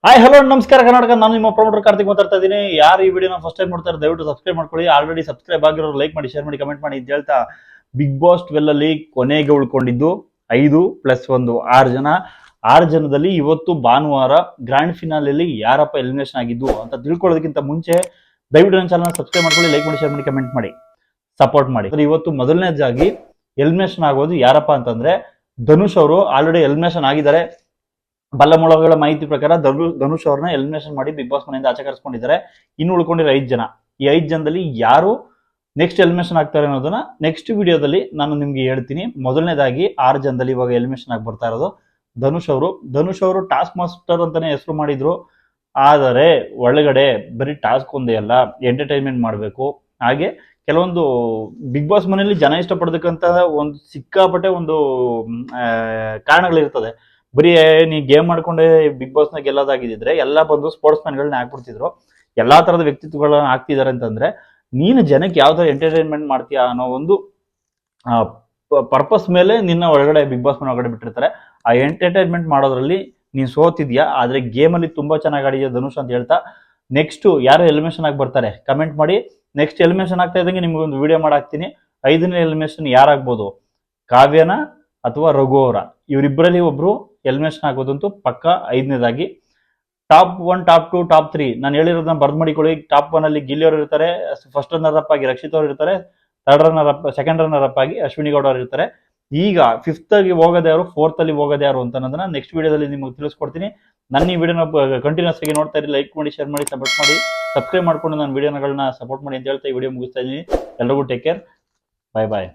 Hi hello ನಮಸ್ಕಾರ ಕರ್ನಾಟಕ. ನಾನು ನಿಮ್ಮ ಪ್ರಮೋಟರ್ ಕಾರ್ತಿಕ್ ಮಾತಾಡ್ತಾ ಇದ್ದೀನಿ. ಯಾರು ಈ ವಿಡಿಯೋನ ಫಸ್ಟ್ ಟೈಮ್ ನೋಡ್ತಾರೆ ದಯವಿಟ್ಟು ಸಬ್ಸ್ಕ್ರೈಬ್ ಮಾಡ್ಕೊಳ್ಳಿ. ಆಲ್ರೆಡಿ ಸಬ್ಸ್ಕ್ರೈಬ್ ಆಗಿರೋರು ಲೈಕ್ ಮಾಡಿ, ಶೇರ್ ಮಾಡಿ, ಕಮೆಂಟ್ ಮಾಡಿ ಅಂತ ಹೇಳ್ತಾ, ಬಿಗ್ ಬಾಸ್ 12 ಅಲ್ಲಿ ಕೊನೆಗೆ ಉಳ್ಕೊಂಡಿದ್ದು 5+1 6 ಜನ. 6 ಜನದಲ್ಲಿ ಇವತ್ತು ಭಾನುವಾರ ಗ್ರ್ಯಾಂಡ್ ಫಿನಾಲೆಯಲ್ಲಿ ಯಾರಪ್ಪ ಎಲಿಮಿನೇಷನ್ ಆಗಿದ್ದು ಅಂತ ತಿಳ್ಕೊಳ್ಳೋದಕ್ಕಿಂತ ಮುಂಚೆ ದಯವಿಟ್ಟು ನನ್ನ ಚಾನಲ್ ಸಬ್ಸ್ಕ್ರೈಬ್ ಮಾಡ್ಕೊಳ್ಳಿ, ಲೈಕ್ ಮಾಡಿ, ಶೇರ್ ಮಾಡಿ, ಕಮೆಂಟ್ ಮಾಡಿ, ಸಪೋರ್ಟ್ ಮಾಡಿ. ಇವತ್ತು ಮೊದಲನೇದಾಗಿ ಎಲಿಮಿನೇಷನ್ ಆಗೋದು ಯಾರಪ್ಪ ಅಂತಂದ್ರೆ ಧನುಷ್ ಅವರು ಆಲ್ರೆಡಿ ಎಲಿಮಿನೇಷನ್ ಆಗಿದ್ದಾರೆ. ಬಲ್ಲಮೂಲಗಳ ಮಾಹಿತಿ ಪ್ರಕಾರ ಧನುಷ್ ಅವ್ರನ್ನ ಎಲಿಮಿನೇಷನ್ ಮಾಡಿ ಬಿಗ್ ಬಾಸ್ ಮನೆಯಿಂದ ಆಚೆ ಕರ್ಸ್ಕೊಂಡಿದ್ದಾರೆ. ಇನ್ನು ಉಳ್ಕೊಂಡಿರೋ 5 ಜನ. ಈ 5 ಜನದಲ್ಲಿ ಯಾರು ನೆಕ್ಸ್ಟ್ ಎಲಿಮಿನೇಷನ್ ಆಗ್ತಾರೆ ಅನ್ನೋದನ್ನ ನೆಕ್ಸ್ಟ್ ವಿಡಿಯೋದಲ್ಲಿ ನಾನು ನಿಮ್ಗೆ ಹೇಳ್ತೀನಿ. ಮೊದಲನೇದಾಗಿ 6 ಜನದಲ್ಲಿ ಇವಾಗ ಎಲಿಮಿನೇಷನ್ ಆಗಿ ಬರ್ತಾ ಇರೋದು ಧನುಷ್ ಅವರು ಟಾಸ್ಕ್ ಮಾಸ್ಟರ್ ಅಂತಾನೆ ಹೆಸರು ಮಾಡಿದ್ರು. ಆದರೆ ಒಳಗಡೆ ಬರೀ ಟಾಸ್ಕ್ ಒಂದೇ ಅಲ್ಲ, ಎಂಟರ್ಟೈನ್ಮೆಂಟ್ ಮಾಡಬೇಕು. ಹಾಗೆ ಕೆಲವೊಂದು ಬಿಗ್ ಬಾಸ್ ಮನೆಯಲ್ಲಿ ಜನ ಇಷ್ಟಪಡತಕ್ಕಂತ ಒಂದು ಸಿಕ್ಕಾಪಟ್ಟೆ ಒಂದು ಕಾರಣಗಳಿರ್ತದೆ. ಬರೀ ನೀ ಗೇಮ್ ಮಾಡ್ಕೊಂಡೆ ಬಿಗ್ ಬಾಸ್ ನ ಗೆಲ್ಲೋದಾಗಿದ್ರೆ ಎಲ್ಲ ಬಂದು ಸ್ಪೋರ್ಟ್ಸ್ ಮ್ಯಾನ್ಗಳನ್ನ ಹಾಕ್ಬಿಡ್ತಿದ್ರು. ಎಲ್ಲಾ ತರದ ವ್ಯಕ್ತಿತ್ವಗಳನ್ನ ಹಾಕ್ತಿದಾರೆ ಅಂತಂದ್ರೆ ನೀನು ಜನಕ್ಕೆ ಯಾವ ತರ ಎಂಟರ್ಟೈನ್ಮೆಂಟ್ ಮಾಡ್ತೀಯಾ ಅನ್ನೋ ಒಂದು ಪರ್ಪಸ್ ಮೇಲೆ ನಿನ್ನ ಒಳಗಡೆ ಬಿಗ್ ಬಾಸ್ ಮನೆ ಒಳಗಡೆ ಬಿಟ್ಟಿರ್ತಾರೆ. ಆ ಎಂಟರ್ಟೈನ್ಮೆಂಟ್ ಮಾಡೋದ್ರಲ್ಲಿ ನೀನ್ ಸೋತಿದ್ಯಾ, ಆದ್ರೆ ಗೇಮ್ ಅಲ್ಲಿ ತುಂಬಾ ಚೆನ್ನಾಗಿ ಆಡಿದ್ಯಾ ಧನುಷ್ ಅಂತ ಹೇಳ್ತಾ, ನೆಕ್ಸ್ಟ್ ಯಾರು ಎಲಿಮಿನೇಷನ್ ಆಗಿ ಬರ್ತಾರೆ ಕಮೆಂಟ್ ಮಾಡಿ. ನೆಕ್ಸ್ಟ್ ಎಲಿಮಿನೇಷನ್ ಆಗ್ತಾ ಇದ್ದಂಗೆ ನಿಮ್ಗೆ ಒಂದು ವಿಡಿಯೋ ಮಾಡಾಕ್ತೀನಿ. 5ನೇ ಎಲಿಮಿನೇಷನ್ ಯಾರಾಗ್ಬೋದು, ಕಾವ್ಯನ ಅಥವಾ ರಘು ಅವರ, ಇವರಿಬ್ಬರಲ್ಲಿ ಒಬ್ರು ಎಲಿಮಿನೇಷನ್ ಆಗೋದಂತೂ ಪಕ್ಕ. 5ನೇದಾಗಿ ಟಾಪ್ 1, ಟಾಪ್ 2, ಟಾಪ್ 3 ನಾನು ಹೇಳಿರೋದನ್ನ ಬರ್ದ್ ಮಾಡಿಕೊಳ್ಳಿ. ಟಾಪ್ 1 ಅಲ್ಲಿ ಗಿಲ್ಲಿ ಅವರು ಇರ್ತಾರೆ, ಫಸ್ಟ್ ರನ್ನರ್ ಅಪ್ ಆಗಿ ರಕ್ಷಿತ್ ಅವರು ಇರ್ತಾರೆ, ಸೆಕೆಂಡ್ ರನ್ನರ್ ಅಪ್ ಆಗಿ ಅಶ್ವಿನಿ ಗೌಡ ಅವರು ಇರ್ತಾರೆ. ಈಗ 5th ಆಗಿ ಹೋಗೋದು ಯಾರು, 4th ಅಲ್ಲಿ ಹೋಗೋದು ಯಾರು ಅಂತ ಅನ್ನೋದನ್ನ ನೆಕ್ಸ್ಟ್ ವಿಡಿಯೋದಲ್ಲಿ ನಿಮಗೆ ತಿಳಿಸ್ಕೊಡ್ತೀನಿ. ನನ್ನ ಈ ವಿಡಿಯೋನ ಕಂಟಿನ್ಯೂಸ್ ಆಗಿ ನೋಡ್ತಾ ಇರಿ, ಲೈಕ್ ಮಾಡಿ, ಶೇರ್ ಮಾಡಿ, ಸಪೋರ್ಟ್ ಮಾಡಿ, ಸಬ್ಸ್ಕ್ರೈಬ್ ಮಾಡ್ಕೊಂಡು ನನ್ನ ವಿಡಿಯೋಗಳನ್ನ ಸಪೋರ್ಟ್ ಮಾಡಿ ಅಂತ ಹೇಳ್ತಾ ಈ ವಿಡಿಯೋ ಮುಗಿಸ್ತಾ ಇದ್ದೀನಿ. ಎಲ್ರಿಗೂ ಟೇಕ್ ಕೇರ್, ಬಾಯ್ ಬಾಯ್.